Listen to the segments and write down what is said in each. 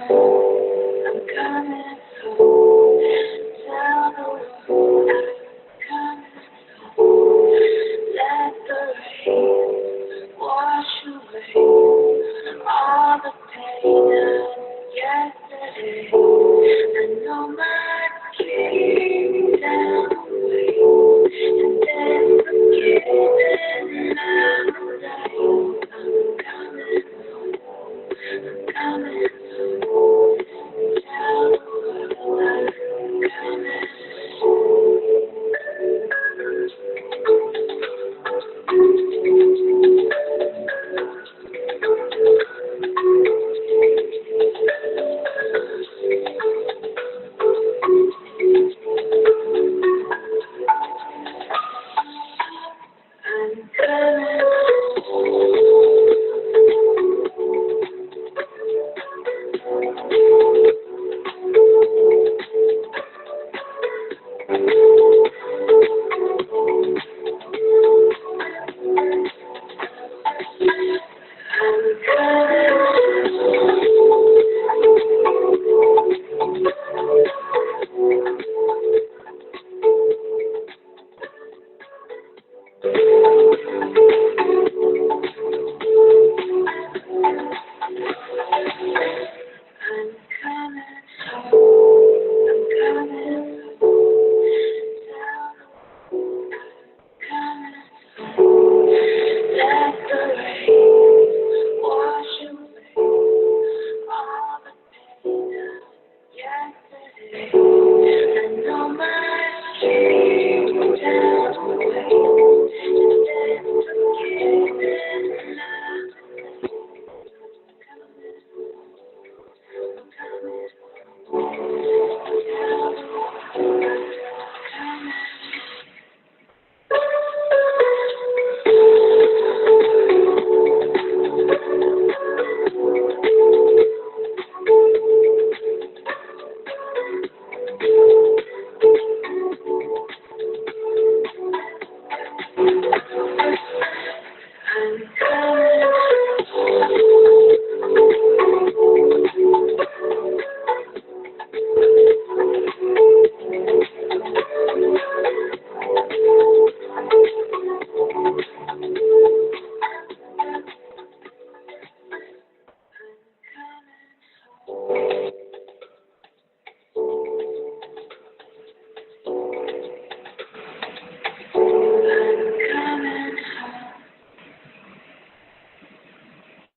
I'm coming home. Tell the world I'm coming home. Let the rain wash away all the pain of yesterday. I know my dreams down the way, and then forgiven another day. I'm coming home. I'm coming home. Tell the world I'm coming home. I'm coming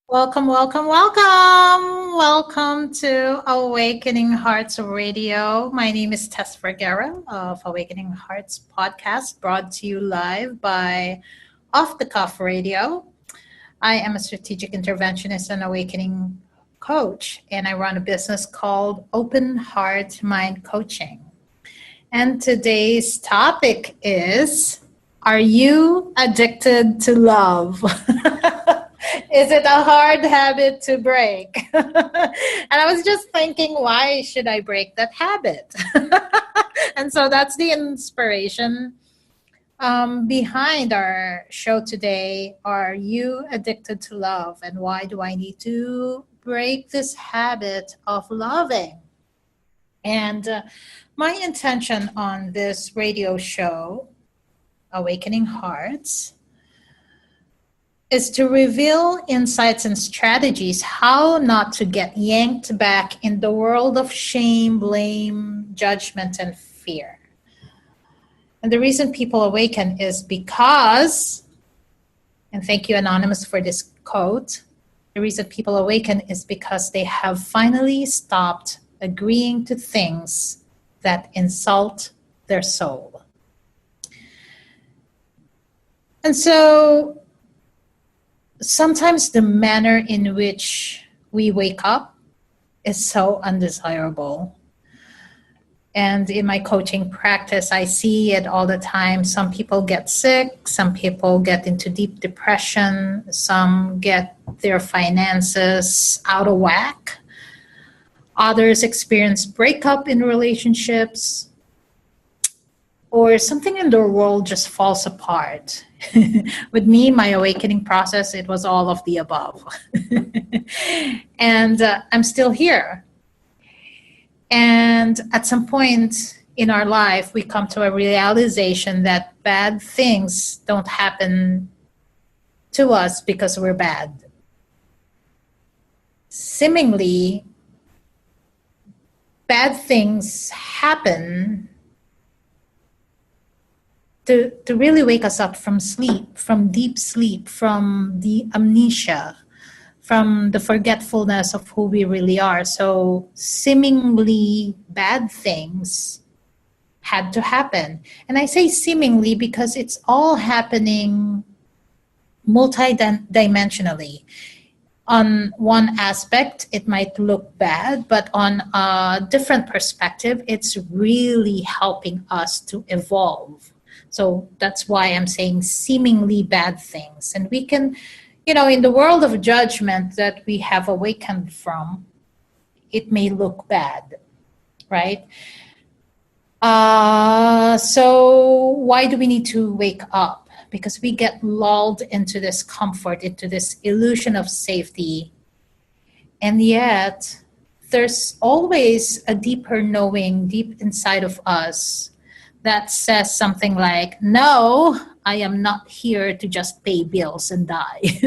Welcome, welcome, welcome. Welcome to Awakening Hearts Radio. My name is Tess Vergara of Awakening Hearts podcast, brought to you live by Off the Cuff Radio. I am a strategic interventionist and awakening coach, and I run a business called Open Heart Mind Coaching. And today's topic is, are you addicted to love? Is it a hard habit to break? And I was just thinking, why should I break that habit? And so that's the inspiration behind our show today. Are you addicted to love? And why do I need to break this habit of loving? And my intention on this radio show, Awakening Hearts, is to reveal insights and strategies how not to get yanked back in the world of shame, blame, judgment, and fear. And the reason people awaken is because, and thank you, Anonymous, for this quote, the reason people awaken is because they have finally stopped agreeing to things that insult their soul. And so, sometimes the manner in which we wake up is so undesirable. And in my coaching practice, I see it all the time. Some people get sick, some people get into deep depression, some get their finances out of whack. Others experience breakup in relationships, or something in their world just falls apart. With me, my awakening process, it was all of the above. And I'm still here. And at some point in our life, we come to a realization that bad things don't happen to us because we're bad. Seemingly, bad things happen to really wake us up from sleep, from deep sleep, from the amnesia, from the forgetfulness of who we really are. So seemingly bad things had to happen. And I say seemingly because it's all happening multidimensionally. On one aspect, it might look bad, but on a different perspective, it's really helping us to evolve. So that's why I'm saying seemingly bad things. And we can, in the world of judgment that we have awakened from, it may look bad, right? So why do we need to wake up? Because we get lulled into this comfort, into this illusion of safety. And yet, there's always a deeper knowing deep inside of us that says something like, no, I am not here to just pay bills and die.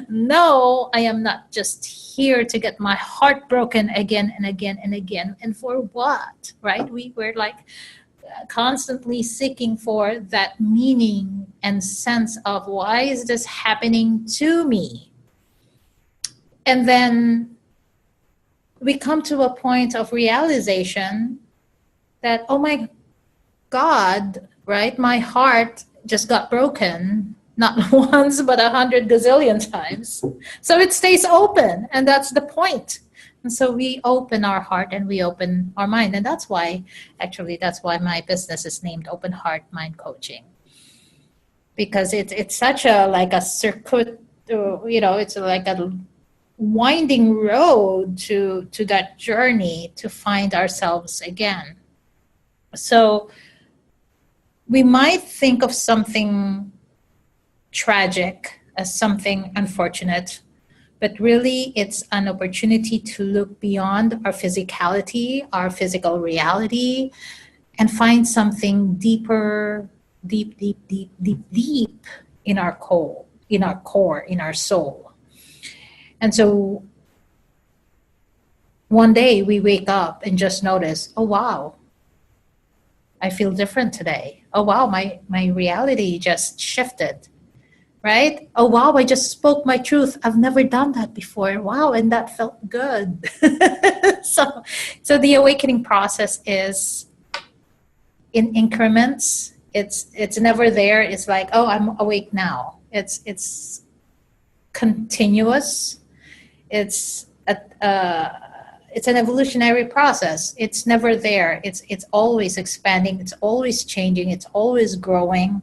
No, I am not just here to get my heart broken again and again and again. And for what, right? We were like constantly seeking for that meaning and sense of why is this happening to me? And then we come to a point of realization that, oh my God, right? My heart just got broken, not once, but 100 gazillion times. So it stays open, and that's the point. And so we open our heart and we open our mind. And that's why my business is named Open Heart Mind Coaching. Because it's such a circuit, it's like a winding road to that journey to find ourselves again. So we might think of something tragic as something unfortunate, but really it's an opportunity to look beyond our physicality, our physical reality, and find something deeper, deep in our core, in our soul. And so one day we wake up and just notice, oh wow, I feel different today. Oh wow, my reality just shifted. Right? Oh, wow, I just spoke my truth. I've never done that before. Wow, and that felt good. So the awakening process is in increments. It's never there. It's like, oh, I'm awake now. It's continuous. It's an evolutionary process. It's never there. It's always expanding. It's always changing. It's always growing.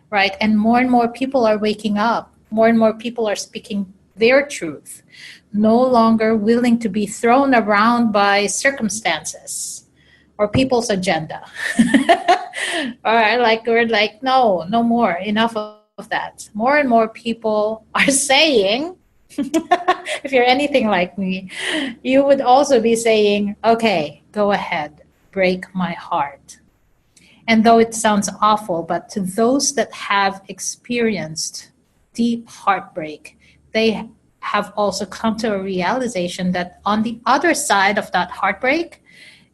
Right? And more people are waking up. More and more people are speaking their truth, no longer willing to be thrown around by circumstances or people's agenda. All right, we're like, no more, enough of that. More and more people are saying, if you're anything like me, you would also be saying, okay, go ahead, break my heart. And though it sounds awful, but to those that have experienced deep heartbreak, they have also come to a realization that on the other side of that heartbreak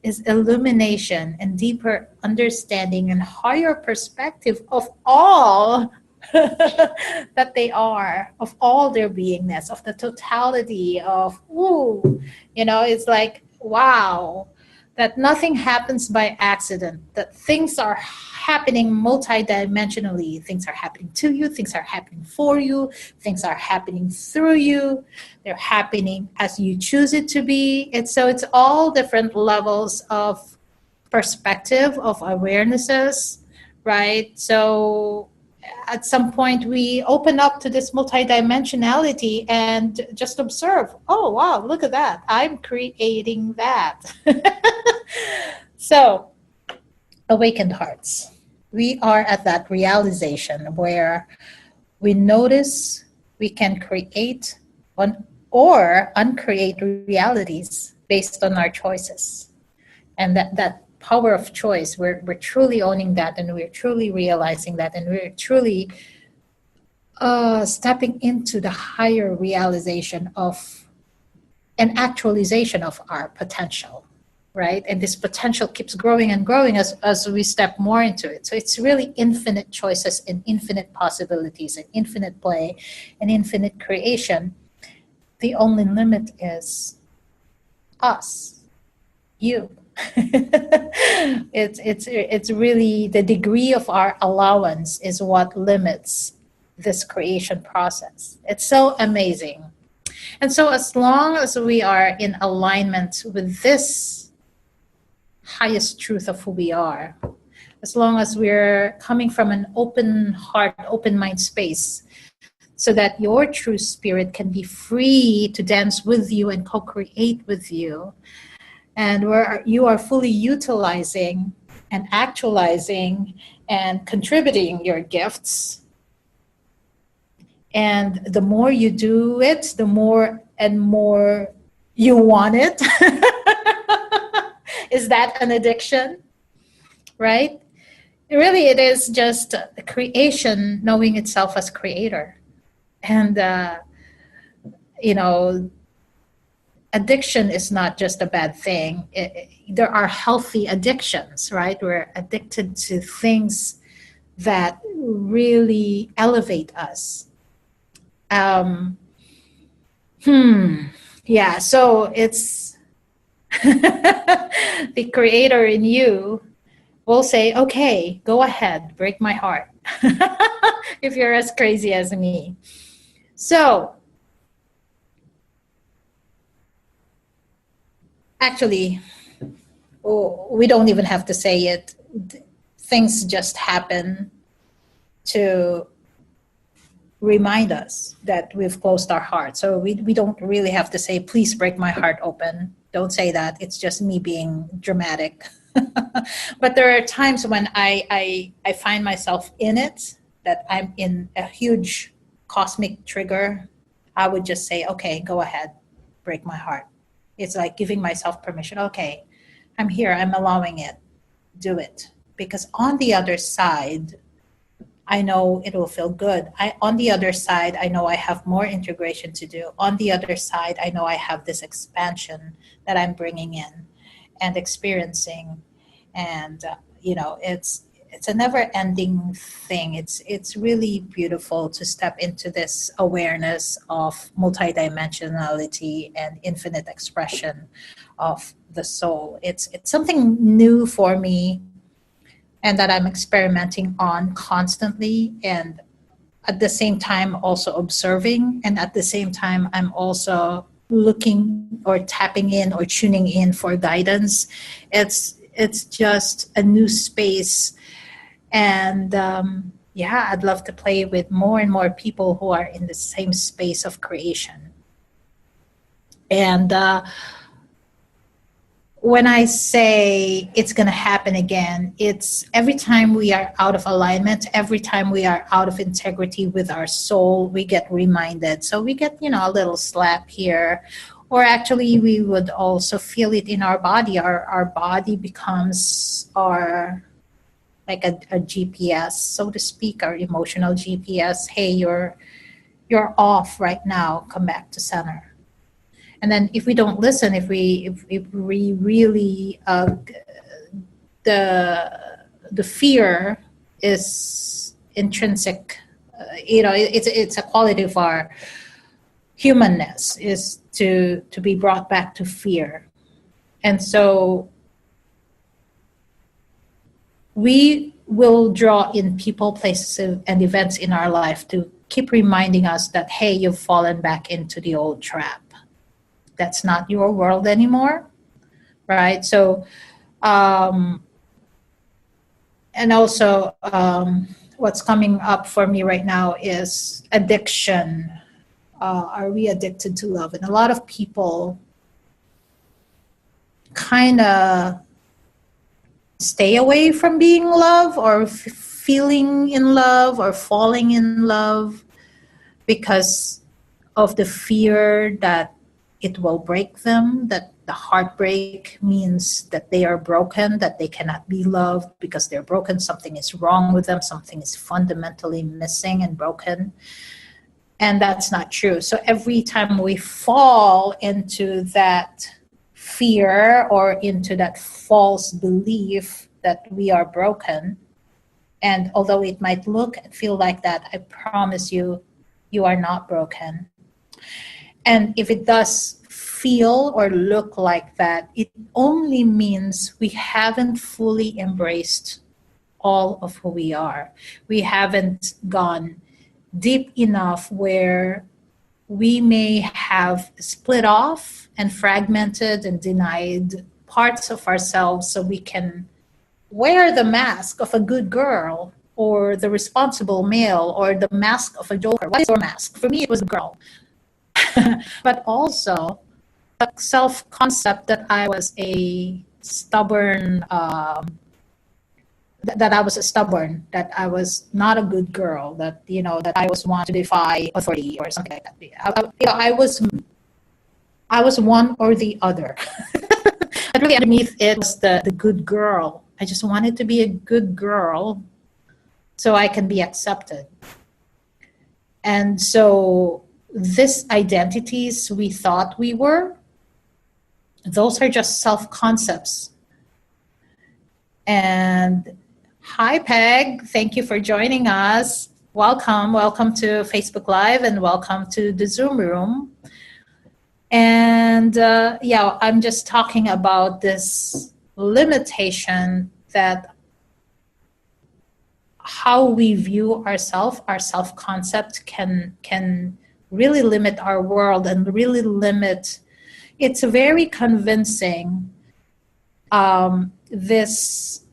is illumination and deeper understanding and higher perspective of all that they are, of all their beingness, of the totality of, it's like, wow. That nothing happens by accident, that things are happening multidimensionally. Things are happening to you, things are happening for you, things are happening through you. They're happening as you choose it to be. It's all different levels of perspective, of awarenesses, right? So at some point we open up to this multidimensionality and just observe, oh wow, look at that, I'm creating that. So awakened hearts, we are at that realization where we notice we can create or uncreate realities based on our choices. And that power of choice, we're truly owning that, and we're truly realizing that, and we're truly stepping into the higher realization of an actualization of our potential, right? And this potential keeps growing and growing as we step more into it. So it's really infinite choices and infinite possibilities and infinite play and infinite creation. The only limit is us, you. It's really the degree of our allowance is what limits this creation process. It's so amazing. And so as long as we are in alignment with this highest truth of who we are, as long as we're coming from an open heart, open mind space, so that your true spirit can be free to dance with you and co-create with you, and where you are fully utilizing and actualizing and contributing your gifts. And the more you do it, the more and more you want it. Is that an addiction? Right? Really, it is just the creation knowing itself as creator. And, you know, addiction is not just a bad thing. There are healthy addictions, right? We're addicted to things that really elevate us. Yeah, so it's the creator in you will say, okay, go ahead, break my heart. If you're as crazy as me. So, actually, we don't even have to say it. Things just happen to remind us that we've closed our heart. So we don't really have to say, please break my heart open. Don't say that. It's just me being dramatic. But there are times when I find myself in it, that I'm in a huge cosmic trigger. I would just say, okay, go ahead, break my heart. It's like giving myself permission. Okay, I'm here. I'm allowing it. Do it. Because on the other side, I know it will feel good. On the other side, I know I have more integration to do. On the other side, I know I have this expansion that I'm bringing in and experiencing. And, it's a never-ending thing. It's really beautiful to step into this awareness of multidimensionality and infinite expression of the soul. It's something new for me, and that I'm experimenting on constantly, and at the same time also observing, and at the same time I'm also looking or tapping in or tuning in for guidance. It's just a new space, and I'd love to play with more and more people who are in the same space of creation. And when I say it's going to happen again, it's every time we are out of alignment, every time we are out of integrity with our soul, we get reminded. So we get, a little slap here, or actually we would also feel it in our body. Our body becomes like a GPS, so to speak, our emotional GPS. Hey, you're off right now. Come back to center. And then if we don't listen, if we really the fear is intrinsic, it's a quality of our humanness, is to be brought back to fear. And so we will draw in people, places, and events in our life to keep reminding us that, hey, you've fallen back into the old trap. That's not your world anymore, right? So, and also what's coming up for me right now is addiction. Are we addicted to love? And a lot of people kind of stay away from being love, or feeling in love, or falling in love, because of the fear that it will break them, that the heartbreak means that they are broken, that they cannot be loved because they're broken. Something is wrong with them. Something is fundamentally missing and broken. And that's not true. So every time we fall into that fear or into that false belief that we are broken, and although it might look and feel like that, I promise you, you are not broken. And if it does feel or look like that, it only means we haven't fully embraced all of who we are. We haven't gone deep enough where we may have split off and fragmented and denied parts of ourselves so we can wear the mask of a good girl or the responsible male or the mask of a joker. What is your mask? For me, it was a girl. But also a self-concept that I was a stubborn, that I was not a good girl, that, that I was one to defy authority or something like that. I was one or the other. But really underneath it was the good girl. I just wanted to be a good girl so I can be accepted. And so these identities we thought we were, those are just self-concepts. And hi, Peg. Thank you for joining us. Welcome to Facebook Live and welcome to the Zoom room. And I'm just talking about this limitation that how we view ourselves, our self-concept can really limit our world and really limit. It's very convincing, this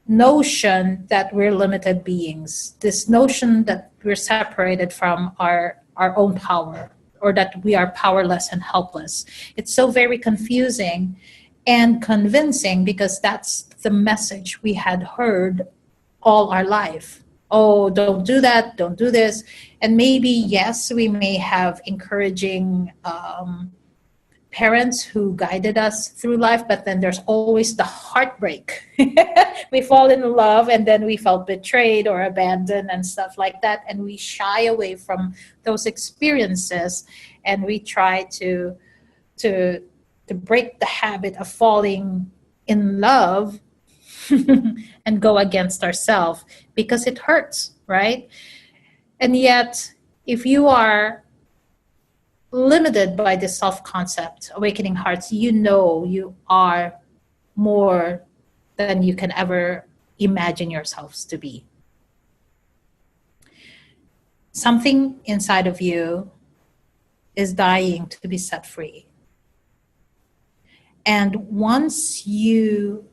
notion that we're limited beings, this notion that we're separated from our own power, or that we are powerless and helpless. It's so very confusing and convincing because that's the message we had heard all our life. Oh, don't do that, don't do this. And maybe, yes, we may have encouraging parents who guided us through life, but then there's always the heartbreak. We fall in love and then we felt betrayed or abandoned and stuff like that. And we shy away from those experiences and we try to break the habit of falling in love and go against ourselves because it hurts, right? And yet, if you are limited by this self-concept, Awakening Hearts, you are more than you can ever imagine yourselves to be. Something inside of you is dying to be set free. And once you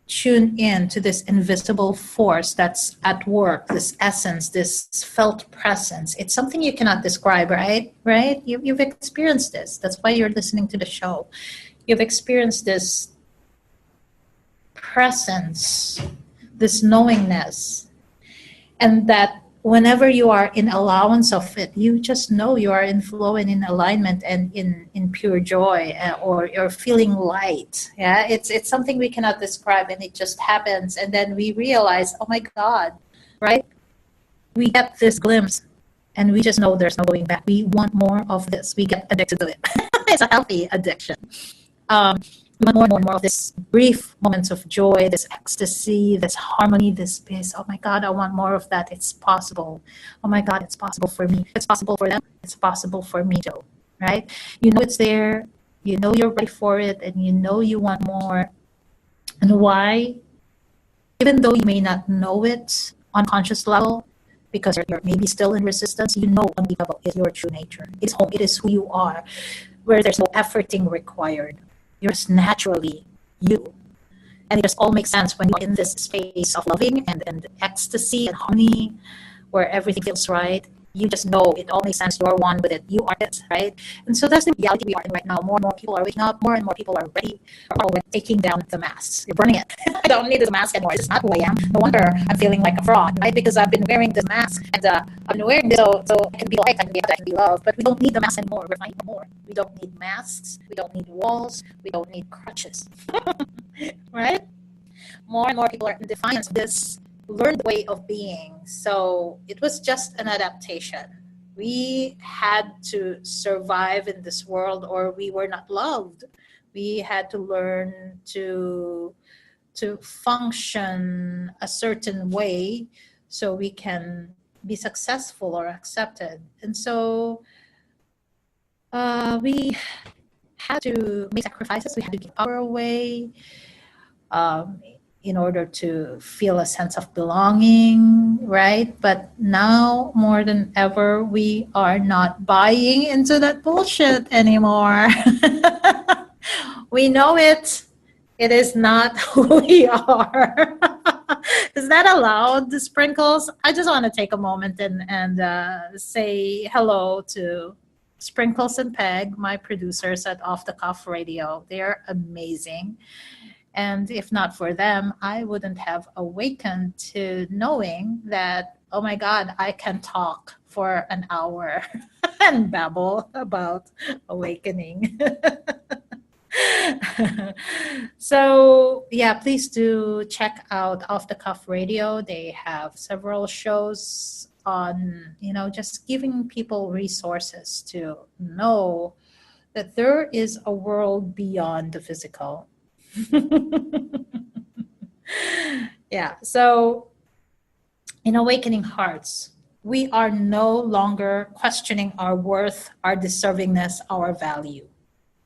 tune in to this invisible force that's at work, this essence, this felt presence, it's something you cannot describe, right? You've experienced this. That's why you're listening to the show. You've experienced this presence, this knowingness, and that whenever you are in allowance of it, you just know you are in flow and in alignment and in pure joy, or you're feeling light. Yeah, it's something we cannot describe, and it just happens. And then we realize, oh my God, right? We get this glimpse, and we just know there's no going back. We want more of this. We get addicted to it. It's a healthy addiction. We want more and more of this brief moments of joy, this ecstasy, this harmony, this peace. Oh my God, I want more of that. It's possible. Oh my God, it's possible for me. It's possible for them. It's possible for me too, right? You know it's there. You know you're ready for it, and you know you want more. And why? Even though you may not know it on conscious level, because you're maybe still in resistance, you know on the level is your true nature. It's home. It is who you are, where there's no efforting required. You're just naturally you. And it just all makes sense when you're in this space of loving and ecstasy and harmony, where everything feels right. You just know it all makes sense. You're one with it. You are it, right? And so that's the reality we are in right now. More and more people are waking up. More and more people are ready. We're taking down the masks. You're burning it. I don't need this mask anymore. This is not who I am. No wonder I'm feeling like a fraud, right? Because I've been wearing this mask, and I've been wearing this so I can be liked, I can be accepted, I can be loved. But we don't need the mask anymore. We're finding more. We don't need masks. We don't need walls. We don't need crutches, right? More and more people are in defiance of this learned way of being. So it was just an adaptation. We had to survive in this world, or we were not loved. We had to learn to function a certain way so we can be successful or accepted. And so we had to make sacrifices. We had to give our way um, in order to feel a sense of belonging, right? But now more than ever, we are not buying into that bullshit anymore. We know it. It is not who we are. Is that allowed, the sprinkles? I just want to take a moment and say hello to Sprinkles and Peg, my producers at Off the Cuff Radio. They're amazing. And if not for them, I wouldn't have awakened to knowing that, oh my God, I can talk for an hour and babble about awakening. So yeah, please do check out Off the Cuff Radio. They have several shows on, just giving people resources to know that there is a world beyond the physical. Yeah, so in Awakening Hearts, we are no longer questioning our worth, our deservingness, our value.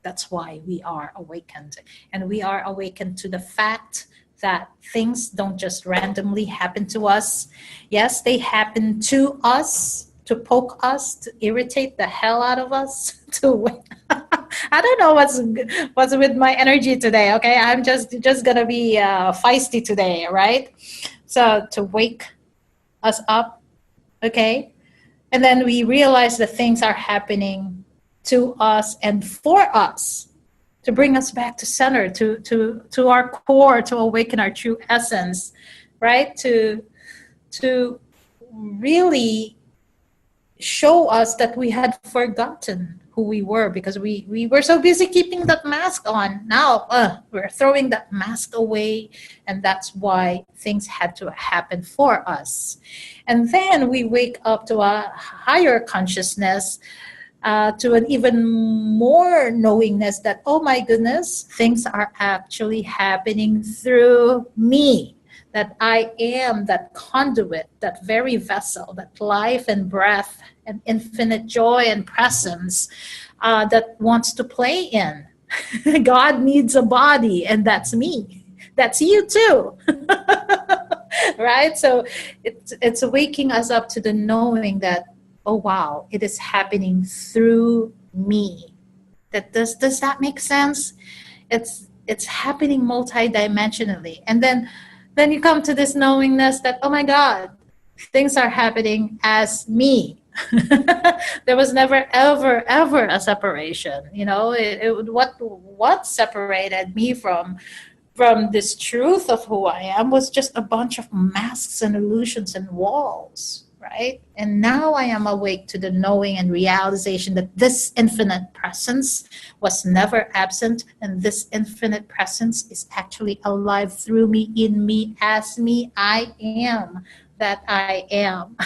That's why we are awakened. And we are awakened to the fact that things don't just randomly happen to us. Yes, they happen to us, to poke us, to irritate the hell out of us, to I don't know what's with my energy today, okay? I'm just gonna be feisty today, right? So to wake us up, okay? And then we realize that things are happening to us and for us, to bring us back to center, to our core, to awaken our true essence, right? To really show us that we had forgotten who we were because we were so busy keeping that mask on. Now we're throwing that mask away, and that's why things had to happen for us. And then we wake up to a higher consciousness, to an even more knowingness that, oh my goodness, things are actually happening through me, that I am that conduit, that very vessel, that life and breath and infinite joy and presence that wants to play in. God needs a body, and that's me. That's you too. Right? So it's waking us up to the knowing that, oh wow, it is happening through me. Does that make sense? It's happening multidimensionally. And then you come to this knowingness that, oh my God, things are happening as me. There was never ever a separation. What separated me from this truth of who I am was just a bunch of masks and illusions and walls. Right? And now I am awake to the knowing and realization that this infinite presence was never absent, and this infinite presence is actually alive through me, in me, as me. I am that I am.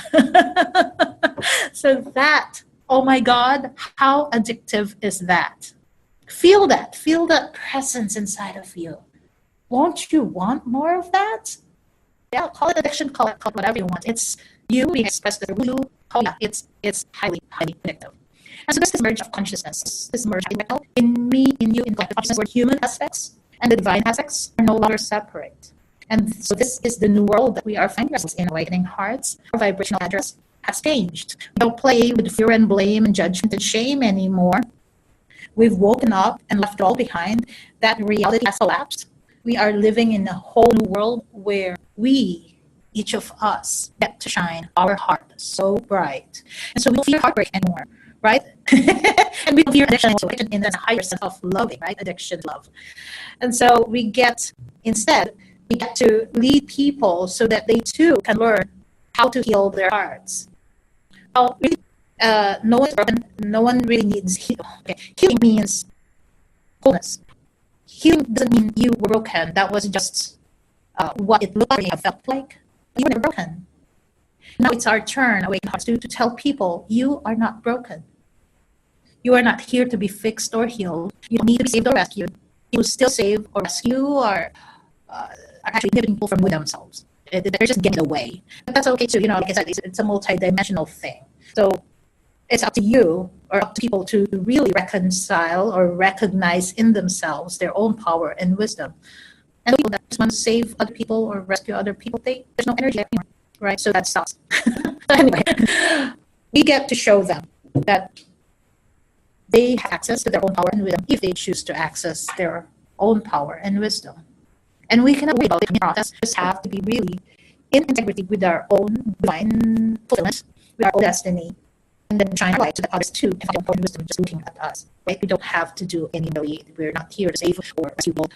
So that, oh my God, how addictive is that? Feel that presence inside of you. Won't you want more of that? Yeah, call it addiction, call it whatever you want. It's you being expressed through you. Oh yeah, it's highly addictive. And so there's this merge of consciousness, this merge in me, in you, in collective consciousness, where human aspects and the divine aspects are no longer separate. And so this is the new world that we are finding ourselves in. Awakening Hearts. Our vibrational address has changed. We don't play with fear and blame and judgment and shame anymore. We've woken up and left all behind. That reality has collapsed. We are living in a whole new world where we, each of us, get to shine our heart so bright. And so we don't fear heartbreak anymore, right? And we don't fear addiction also, in a higher sense of loving, right? Addiction, love. And so we get, instead, We get to lead people so that they too can learn how to heal their hearts. Well, really, no one is broken. No one really needs healing. Okay. Healing means wholeness. Healing doesn't mean you were broken. That was just what it looked like, or felt like. You were never broken. Now it's our turn, Awakened Hearts, to tell people you are not broken. You are not here to be fixed or healed. You don't need to be saved or rescued. You still save or rescue or are actually inhibiting people from moving themselves. They're just getting away. But that's okay too. Like I said, it's a multi-dimensional thing. So it's up to you or up to people to really reconcile or recognize in themselves their own power and wisdom. And the people that just want to save other people or rescue other people, there's no energy anymore, right? So that stops. So anyway, we get to show them that they have access to their own power and wisdom if they choose to access their own power and wisdom. And we cannot wait about the process. We just have to be really in integrity with our own divine fulfillment, with our own destiny, and then shine our light so that others too can find their own wisdom just looking at us. Right? We don't have to do any million. We're not here to save or rescue people.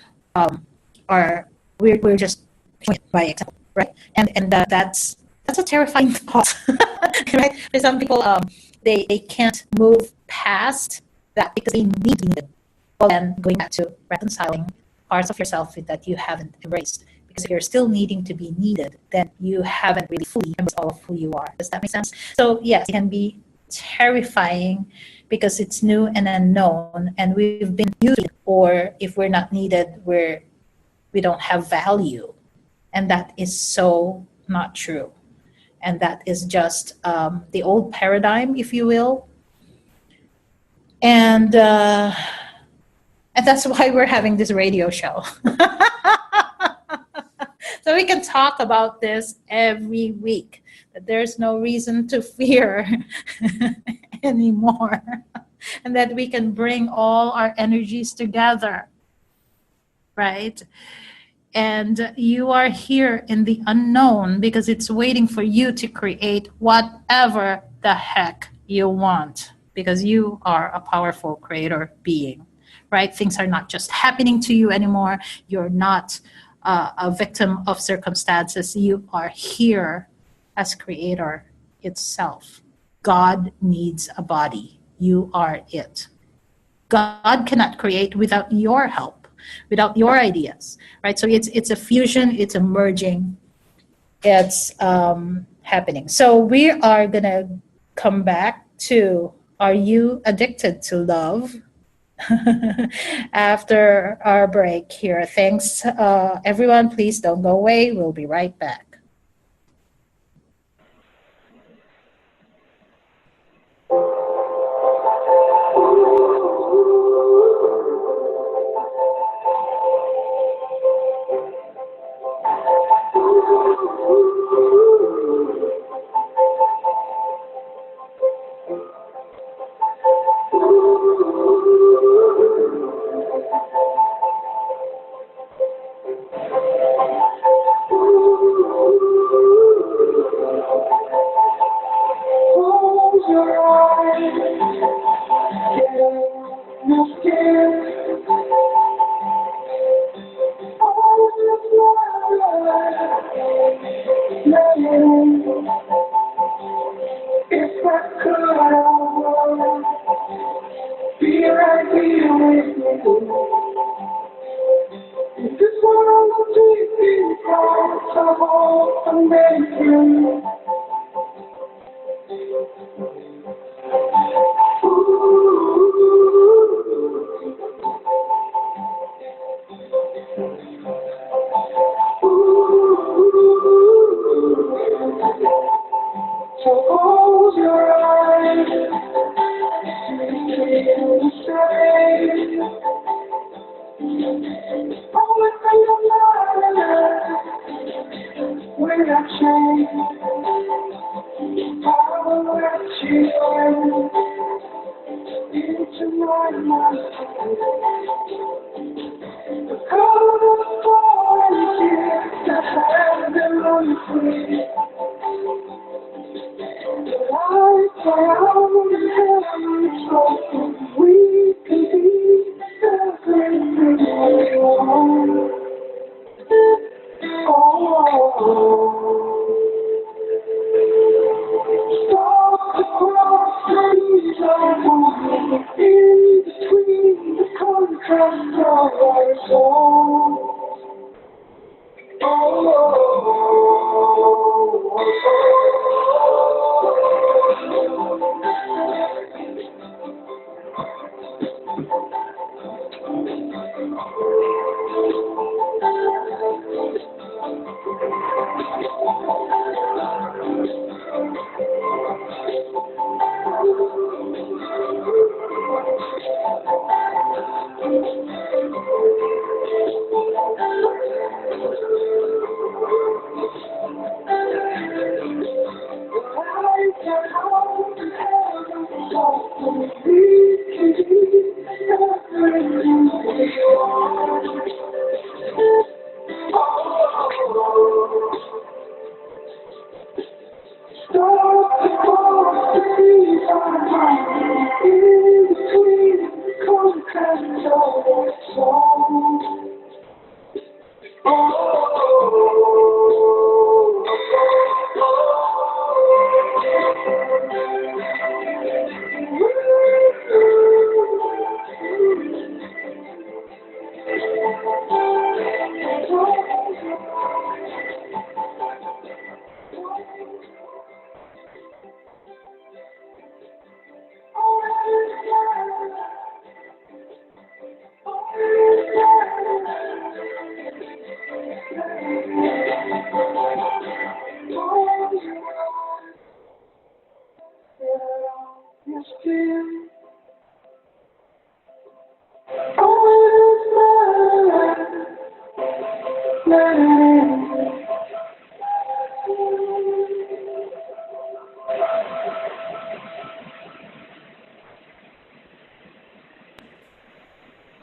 Or we're just by example, right? And that's a terrifying thought, right? For some people, they can't move past that because they need to need it. Well, then going back to reconciling parts of yourself that you haven't embraced. Because if you're still needing to be needed, then you haven't really fully embraced all of who you are. Does that make sense? So yes, it can be terrifying because it's new and unknown, and we've been used, or if we're not needed, we don't have value, and that is so not true. And that is just the old paradigm, if you will. And that's why we're having this radio show. So we can talk about this every week. That there's no reason to fear anymore. And that we can bring all our energies together. Right? And you are here in the unknown because it's waiting for you to create whatever the heck you want. Because you are a powerful creator being. Right? Things are not just happening to you anymore. You're not a victim of circumstances. You are here as creator itself. God needs a body. You are it. God cannot create without your help, without your ideas, right? So it's a fusion, it's a merging, it's happening. So we are gonna come back to, are you addicted to love? After our break here. Thanks, everyone. Please don't go away. We'll be right back.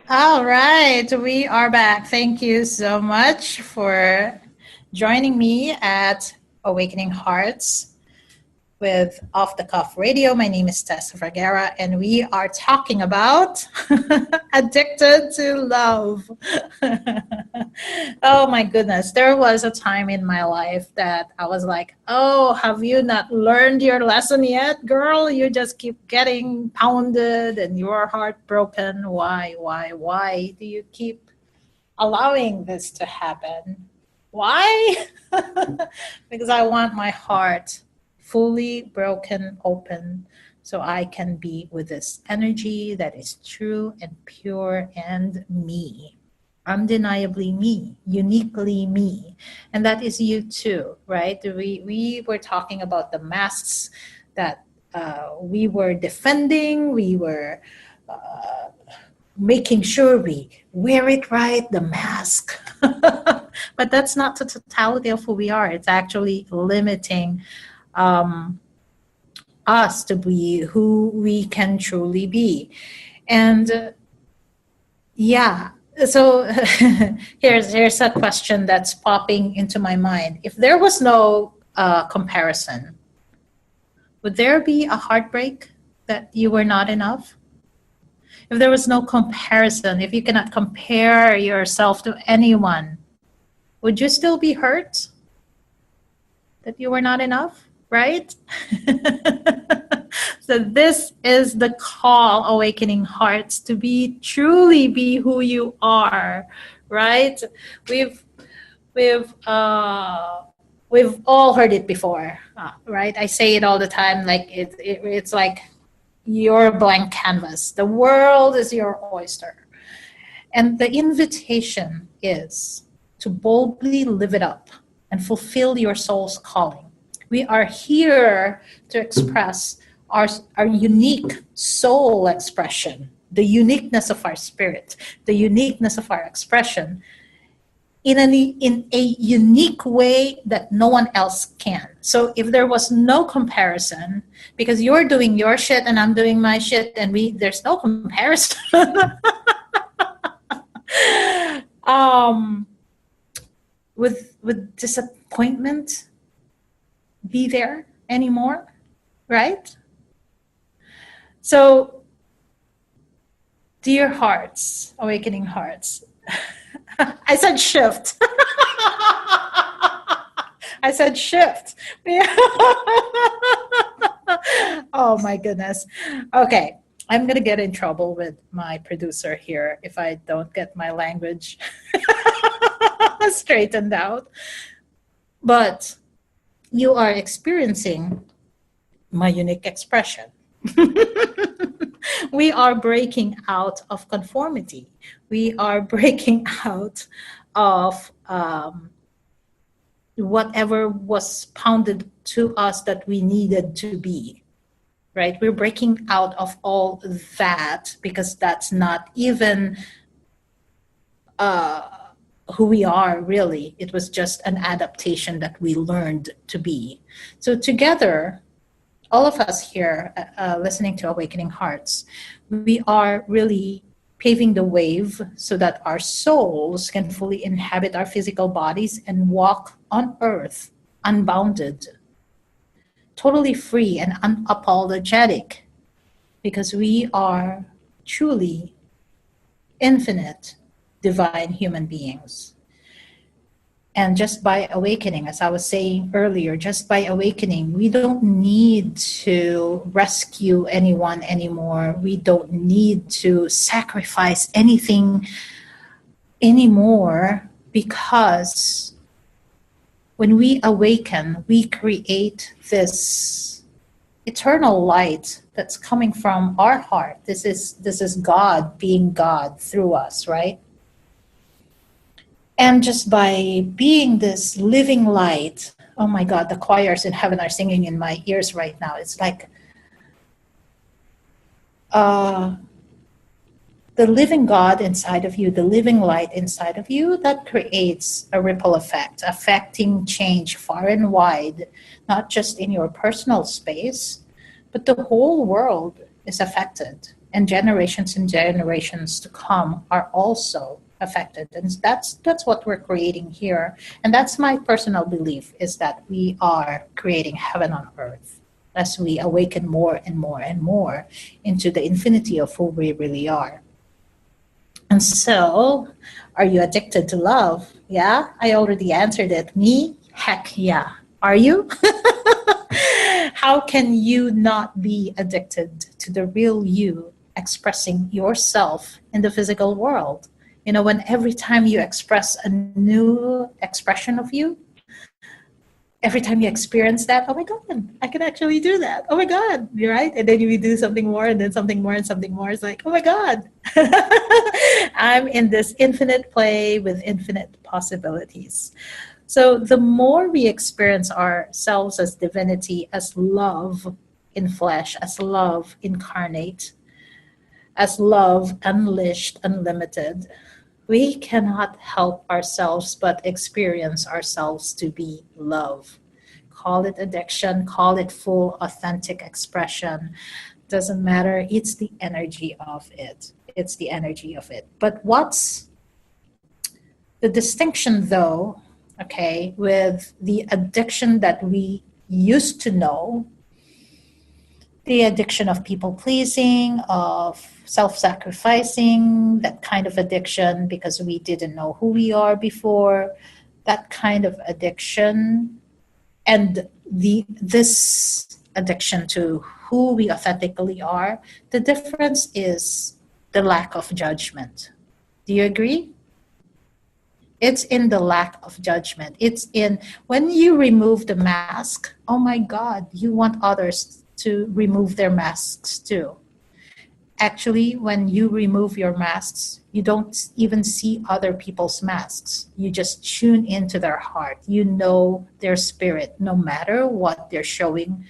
All right, we are back. Thank you so much for joining me at Awakening Hearts with Off the Cuff Radio. My name is Tess Vergara, and we are talking about addicted to love. Oh my goodness. There was a time in my life that I was like, oh, have you not learned your lesson yet, girl? You just keep getting pounded and your heart broken. Why do you keep allowing this to happen? Why? Because I want my heart fully broken open so I can be with this energy that is true and pure and me, undeniably me, uniquely me. And that is you too, right? We were talking about the masks that we were defending, we were making sure we wear it right, the mask. But that's not the totality of who we are. It's actually limiting um, us to be who we can truly be. And yeah, so here's a question that's popping into my mind. If there was no comparison, would there be a heartbreak that you were not enough? If there was no comparison, if you cannot compare yourself to anyone, would you still be hurt that you were not enough, right? So this is the call, Awakening Hearts, to be truly be who you are, right? We've we've uh, we've all heard it before, right? I say it all the time, like it's like your blank canvas. The world is your oyster, and the invitation is to boldly live it up and fulfill your soul's calling. We are here to express our unique soul expression, the uniqueness of our spirit, the uniqueness of our expression in a unique way that no one else can. So if there was no comparison, because you're doing your shit and I'm doing my shit, and there's no comparison. With disappointment be there anymore, right? So, dear hearts, awakening hearts, I said shift. I said shift. Oh my goodness. Okay. I'm going to get in trouble with my producer here if I don't get my language straightened out. But you are experiencing my unique expression. We are breaking out of conformity. We are breaking out of whatever was pounded to us that we needed to be, right? We're breaking out of all that because that's not even who we are, really. It was just an adaptation that we learned to be. So, together, all of us here listening to Awakening Hearts, we are really paving the wave so that our souls can fully inhabit our physical bodies and walk on earth unbounded, totally free and unapologetic, because we are truly infinite divine human beings. And just by awakening, as I was saying earlier, just by awakening, we don't need to rescue anyone anymore. We don't need to sacrifice anything anymore, because when we awaken, we create this eternal light that's coming from our heart. This is God being God through us, right? And just by being this living light, oh my God, the choirs in heaven are singing in my ears right now. It's like the living God inside of you, the living light inside of you, that creates a ripple effect, affecting change far and wide, not just in your personal space, but the whole world is affected. And generations to come are also affected. And that's what we're creating here. And that's my personal belief, is that we are creating heaven on earth as we awaken more and more and more into the infinity of who we really are. And so, are you addicted to love? Yeah, I already answered it. Me? Heck yeah. Are you? How can you not be addicted to the real you expressing yourself in the physical world? You know, when every time you express a new expression of you, every time you experience that, oh my God, I can actually do that. Oh my God, you're right. And then you do something more and then something more and something more. It's like, oh my God, I'm in this infinite play with infinite possibilities. So the more we experience ourselves as divinity, as love in flesh, as love incarnate, as love unleashed, unlimited, we cannot help ourselves but experience ourselves to be love. Call it addiction, call it full authentic expression. Doesn't matter. It's the energy of it. It's the energy of it. But what's the distinction, though, okay, with the addiction that we used to know, the addiction of people pleasing, of self-sacrificing, that kind of addiction because we didn't know who we are before, that kind of addiction, and this addiction to who we authentically are, the difference is the lack of judgment. Do you agree? It's in the lack of judgment. It's in when you remove the mask, oh my God, you want others to remove their masks too. Actually, when you remove your masks, you don't even see other people's masks. You just tune into their heart. You know their spirit, no matter what they're showing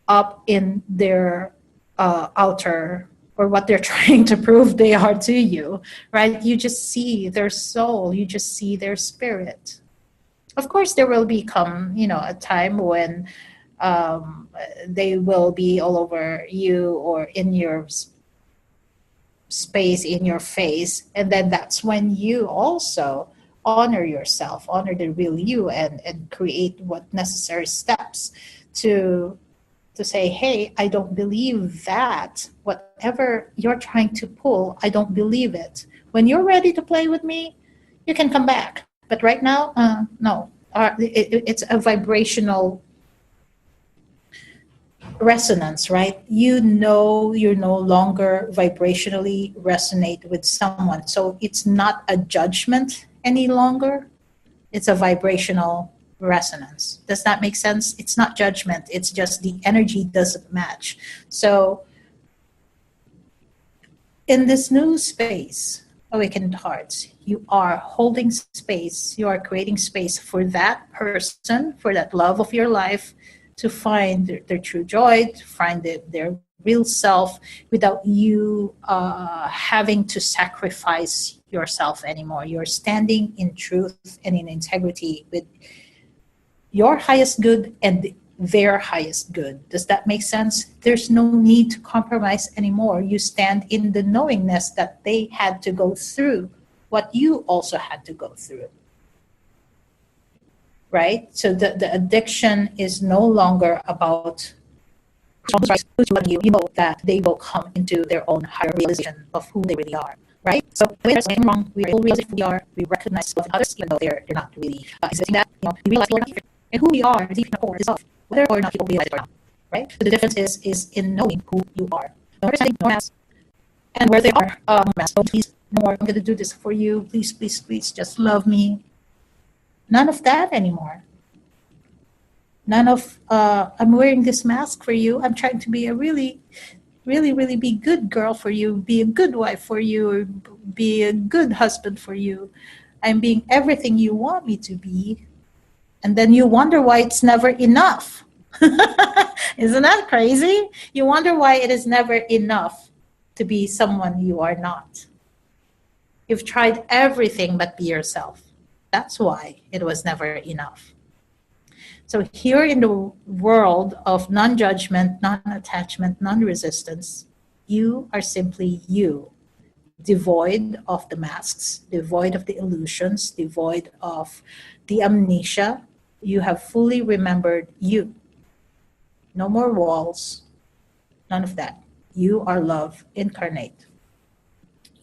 up in their outer, or what they're trying to prove they are to you, right? You just see their soul. You just see their spirit. Of course, there will become, a time when they will be all over you or in your space, in your face, and then that's when you also honor yourself, honor the real you, and create what necessary steps to say, hey, I don't believe that. Whatever you're trying to pull, I don't believe it. When you're ready to play with me, you can come back. But right now, no. it's a vibrational resonance, right? You know you're no longer vibrationally resonate with someone. So it's not a judgment any longer. It's a vibrational resonance. Does that make sense? It's not judgment. It's just the energy doesn't match. So in this new space, awakened hearts, you are holding space. You are creating space for that person, for that love of your life, to find their true joy, to find their real self without you having to sacrifice yourself anymore. You're standing in truth and in integrity with your highest good and their highest good. Does that make sense? There's no need to compromise anymore. You stand in the knowingness that they had to go through what you also had to go through. Right? So the addiction is no longer about who's loving you. You know that they will come into their own higher realization of who they really are. Right? So when there's anything wrong, we realize who we are, we recognize love in others, even though they're not really existing that. We realize we're not here. And who we are, deep in the core, is love, whether or not people realize it or not. Right? So the difference is in knowing who you are. No pretending, no masks. And where they are, no masks. Oh, please, no more. I'm going to do this for you. Please, please, please, just love me. None of that anymore. None of, I'm wearing this mask for you. I'm trying to be a really, really, really be a good girl for you, be a good wife for you, be a good husband for you. I'm being everything you want me to be. And then you wonder why it's never enough. Isn't that crazy? You wonder why it is never enough to be someone you are not. You've tried everything but be yourself. That's why it was never enough. So here in the world of non-judgment, non-attachment, non-resistance, you are simply you, devoid of the masks, devoid of the illusions, devoid of the amnesia. You have fully remembered you. No more walls, none of that. You are love incarnate.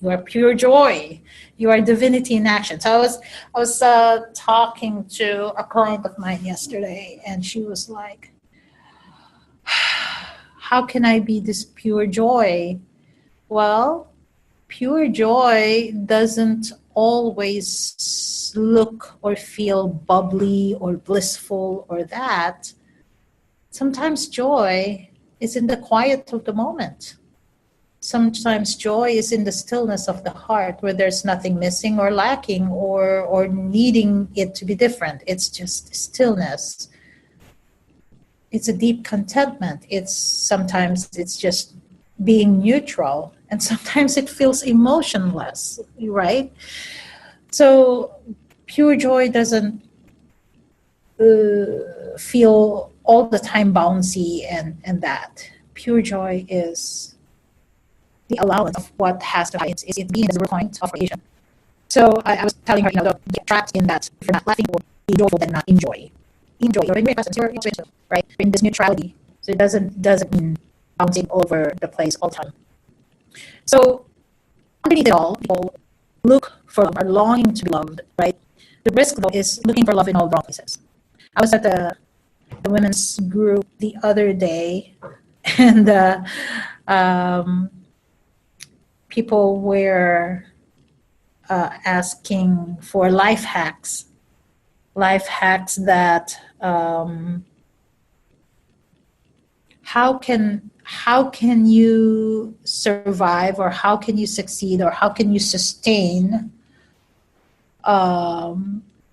You are pure joy. You are divinity in action. So I was talking to a client of mine yesterday, and she was like, how can I be this pure joy? Well, pure joy doesn't always look or feel bubbly or blissful or that. Sometimes joy is in the quiet of the moment. Sometimes joy is in the stillness of the heart, where there's nothing missing or lacking or needing it to be different. It's just stillness. It's a deep contentment. Sometimes it's just being neutral, and sometimes it feels emotionless, right? So pure joy doesn't feel all the time bouncy and that. Pure joy is the allowance of what has to happen. It's being the point of creation. So I was telling her, don't get trapped in that. If you're not laughing, or be joyful, then not enjoy. Enjoy. You're in great presence. You're right? You're in this neutrality. So it doesn't mean bouncing over the place all the time. So underneath it all, people look for love, are longing to be loved, right? The risk, though, is looking for love in all the wrong places. I was at the women's group the other day, and people were asking for life hacks that how can you survive, or how can you succeed, or how can you sustain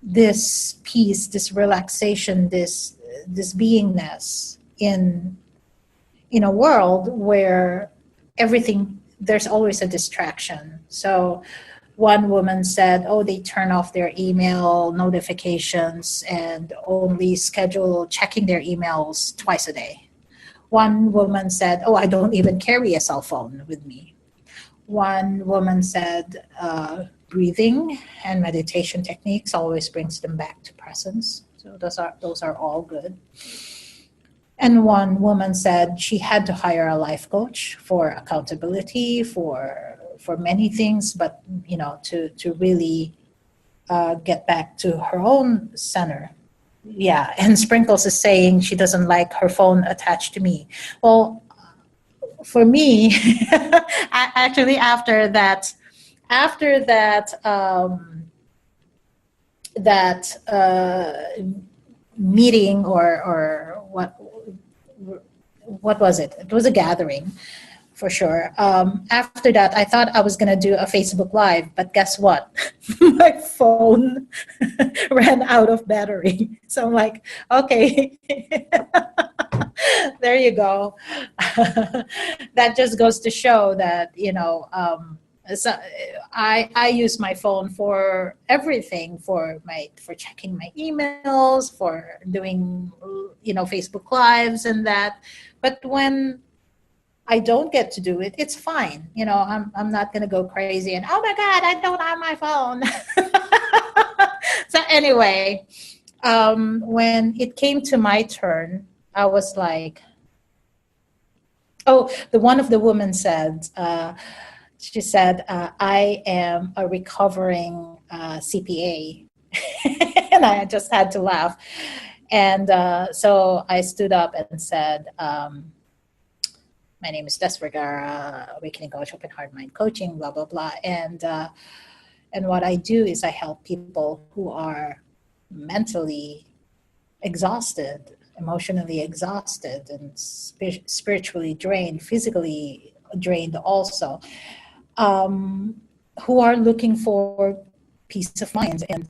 this peace, this relaxation, this beingness in a world where there's always a distraction. So one woman said, they turn off their email notifications and only schedule checking their emails twice a day. One woman said, I don't even carry a cell phone with me. One woman said, breathing and meditation techniques always brings them back to presence. So those are all good. And one woman said she had to hire a life coach for accountability, for many things, but to really get back to her own center. yeah, and Sprinkles is saying she doesn't like her phone attached to me. Well, for me, actually, after that meeting, or what was it? It was a gathering for sure. After that, I thought I was going to do a Facebook Live, but guess what? My phone ran out of battery. So I'm like, okay, there you go. That just goes to show that, so I use my phone for everything, for checking my emails, for doing Facebook lives and that. But when I don't get to do it, it's fine. I'm not gonna go crazy and, oh my God, I don't have my phone. So anyway, when it came to my turn, I was like, oh, the one of the women said, she said, I am a recovering CPA. And I just had to laugh. And so I stood up and said, my name is Tess Vergara, Awakening Coach, Open Heart Mind Coaching, blah, blah, blah. And what I do is I help people who are mentally exhausted, emotionally exhausted, and spiritually drained, physically drained also, who are looking for peace of mind and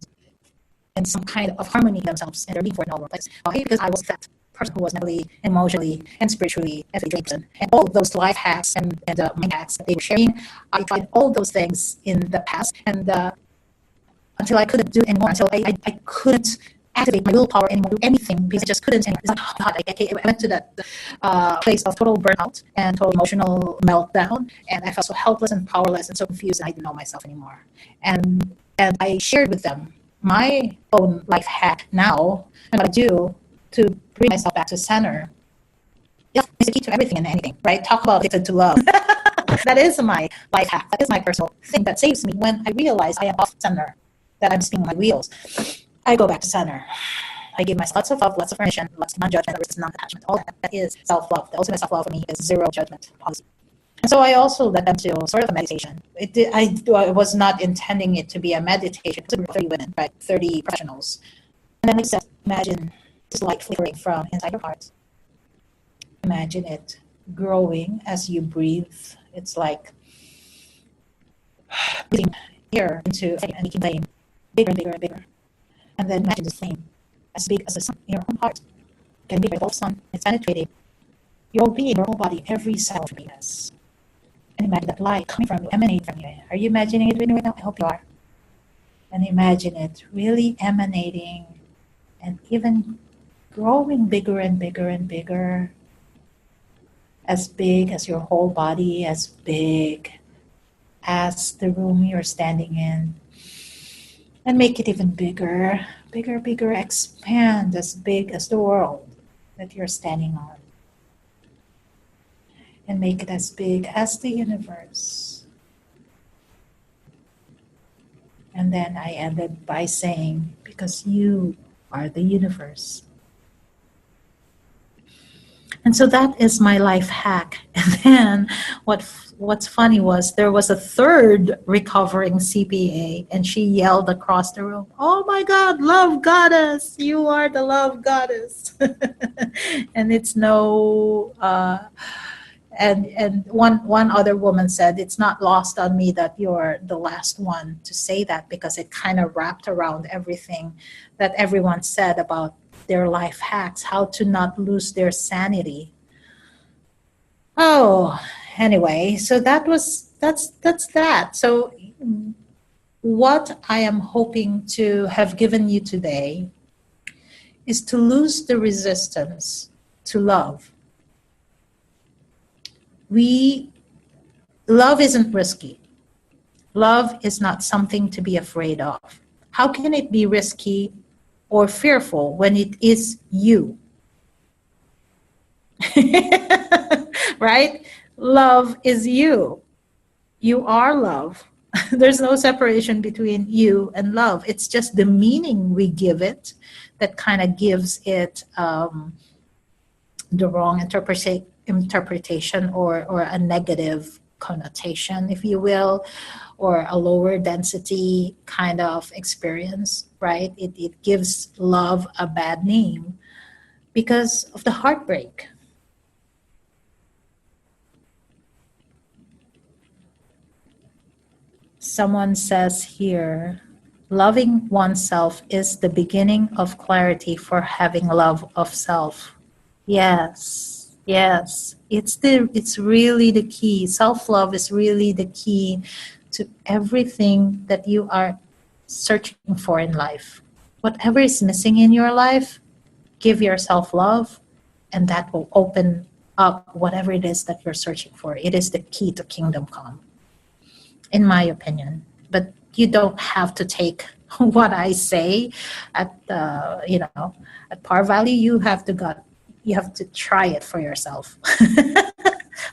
some kind of harmony in themselves, and they're looking for it in all places. Okay, because I was that person who was mentally, emotionally, and spiritually as a drained. And all those life hacks and mind hacks that they were sharing, I tried all those things in the past, and until I couldn't do anymore, until I couldn't activate my willpower anymore, do anything, because I just couldn't anymore. It's like, oh God, I went to that place of total burnout and total emotional meltdown, and I felt so helpless and powerless and so confused, and I didn't know myself anymore. And I shared with them my own life hack now, and what I do to bring myself back to center. Yeah, it's the key to everything and anything, right? Talk about addicted to love. That is my life hack. That is my personal thing that saves me when I realize I am off center, that I'm spinning my wheels. I go back to center. I give myself lots of love, lots of permission, lots of non-judgment, lots of non-attachment. All that is self-love. The ultimate self-love for me is zero judgment policy. And so I also led them to sort of a meditation. I was not intending it to be a meditation. It was a group of 30 women, right? 30 professionals. And then I said, imagine this light flickering from inside your heart. Imagine it growing as you breathe. It's like breathing air into a and making flame bigger and bigger and bigger. And then imagine this flame as big as the sun in your own heart, getting bigger. The whole sun is penetrating your whole being, your whole body, every cell of your being. And imagine that light coming from you, emanating from you. Are you imagining it right now? I hope you are. And imagine it really emanating and even growing bigger and bigger and bigger, as big as your whole body, as big as the room you're standing in. And make it even bigger, bigger, bigger, expand as big as the world that you're standing on. And make it as big as the universe. And then I ended by saying, because you are the universe. And so that is my life hack. And then what's funny was there was a third recovering CPA, and she yelled across the room, "Oh my God, love goddess, you are the love goddess." And it's no, and one other woman said, it's not lost on me that you're the last one to say that, because it kind of wrapped around everything that everyone said about their life hacks, how to not lose their sanity. Oh, anyway, so that's that. So what I am hoping to have given you today is to lose the resistance to love. Love isn't risky. Love is not something to be afraid of. How can it be risky or fearful when it is you? Right? Love is you. You are love. There's no separation between you and love. It's just the meaning we give it that kind of gives it the wrong interpretation or a negative connotation, if you will, or a lower density kind of experience, right? It gives love a bad name because of the heartbreak. Someone says here, loving oneself is the beginning of clarity for having love of self. Yes, yes. It's really the key. Self-love is really the key to everything that you are searching for in life. Whatever is missing in your life, give yourself love, and that will open up whatever it is that you're searching for. It is the key to kingdom come, in my opinion. But you don't have to take what I say at at par value. You have to try it for yourself.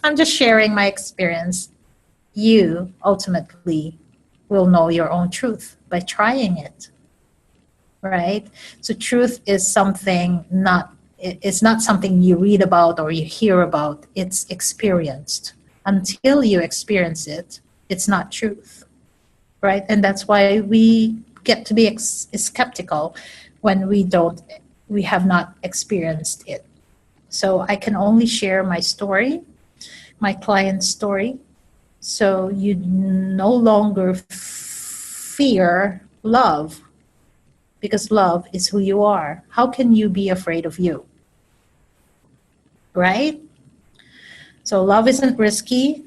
I'm just sharing my experience. You ultimately will know your own truth by trying it, right? So truth is something not it's not something you read about or you hear about. It's experienced. Until you experience it, it's not truth, right? And that's why we get to be skeptical when we have not experienced it. So I can only share my story, my client's story, so you no longer fear love, because love is who you are. How can you be afraid of you, right? So love isn't risky.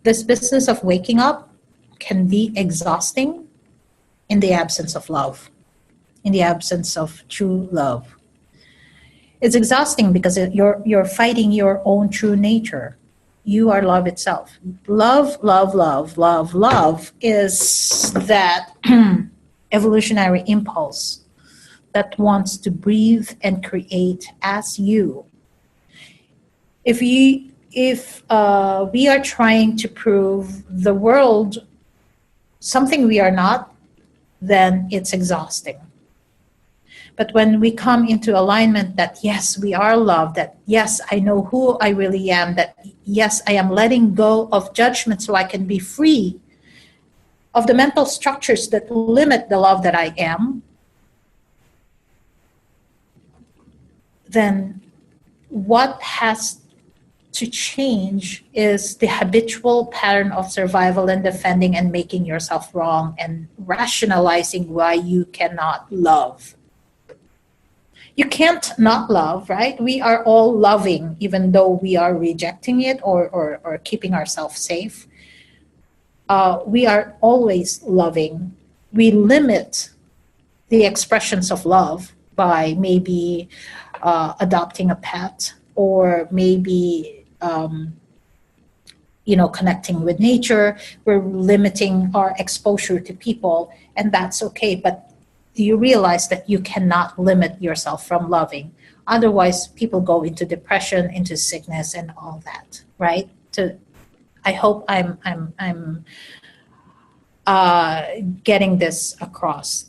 This business of waking up can be exhausting in the absence of love, in the absence of true love. It's exhausting because you're fighting your own true nature. You are love itself. Love, love, love, love, love is that evolutionary impulse that wants to breathe and create as you. If we are trying to prove the world something we are not, then it's exhausting. But when we come into alignment that yes, we are loved, that yes, I know who I really am, that yes, I am letting go of judgment so I can be free of the mental structures that limit the love that I am, then what has to change is the habitual pattern of survival and defending and making yourself wrong and rationalizing why you cannot love. You can't not love, right? We are all loving, even though we are rejecting it or keeping ourselves safe. We are always loving. We limit the expressions of love by maybe adopting a pet or maybe connecting with nature. We're limiting our exposure to people, and that's okay. But do you realize that you cannot limit yourself from loving? Otherwise, people go into depression, into sickness, and all that, right? I hope I'm getting this across,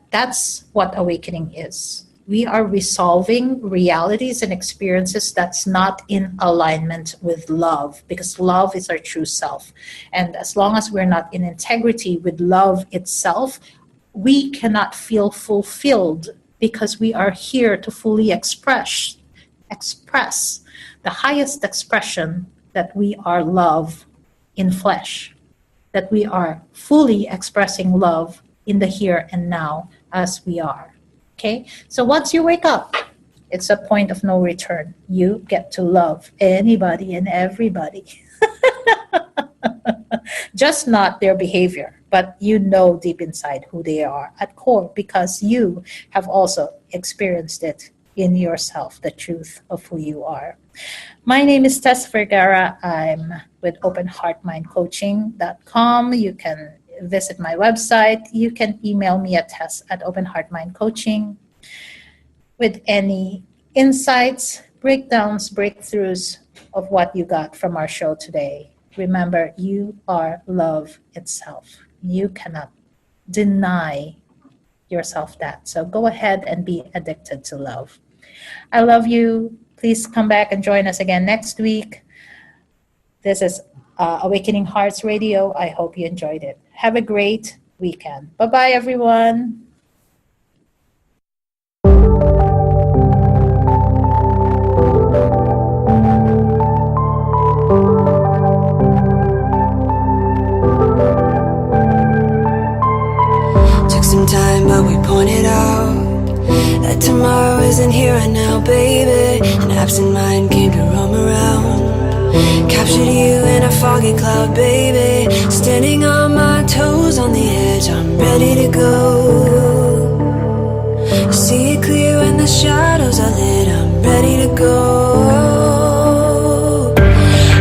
that's what awakening is. We are resolving realities and experiences that's not in alignment with love, because love is our true self. And as long as we're not in integrity with love itself, we cannot feel fulfilled, because we are here to fully express the highest expression, that we are love in flesh, that we are fully expressing love in the here and now as we are. Okay? So once you wake up, it's a point of no return. You get to love anybody and everybody. Just not their behavior, but you know deep inside who they are at core, because you have also experienced it in yourself, the truth of who you are. My name is Tess Vergara. I'm with openheartmindcoaching.com. You can visit my website. You can email me at tess@openheartmindcoaching with any insights, breakdowns, breakthroughs of what you got from our show today. Remember, you are love itself. You cannot deny yourself that. So go ahead and be addicted to love. I love you. Please come back and join us again next week. This is Awakening Hearts Radio. I hope you enjoyed it. Have a great weekend. Bye bye, everyone. Took some time, but we pointed out that tomorrow isn't here right now, baby. An absent mind came to roam around. Captured you in a foggy cloud, baby. Standing on my toes on the edge, I'm ready to go. See it clear when the shadows are lit, I'm ready to go.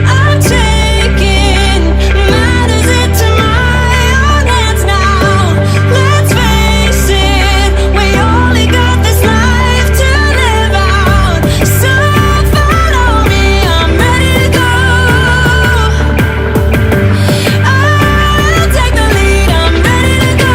I'm taking matters into my own hands now. Let's face it, we only got this life to live out. So follow me, I'm ready to go. I'll take the lead, I'm ready to go.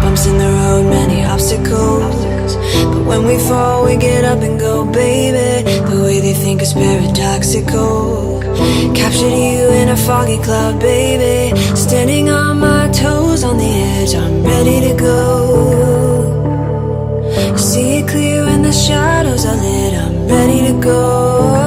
Bumps in the road, many obstacles. But when we fall, we get up and go, baby. The way they think is paradoxical. Captured you in a foggy cloud, baby. Standing on my toes on the edge, I'm ready to go. See it clear when the shadows are lit, I'm ready to go.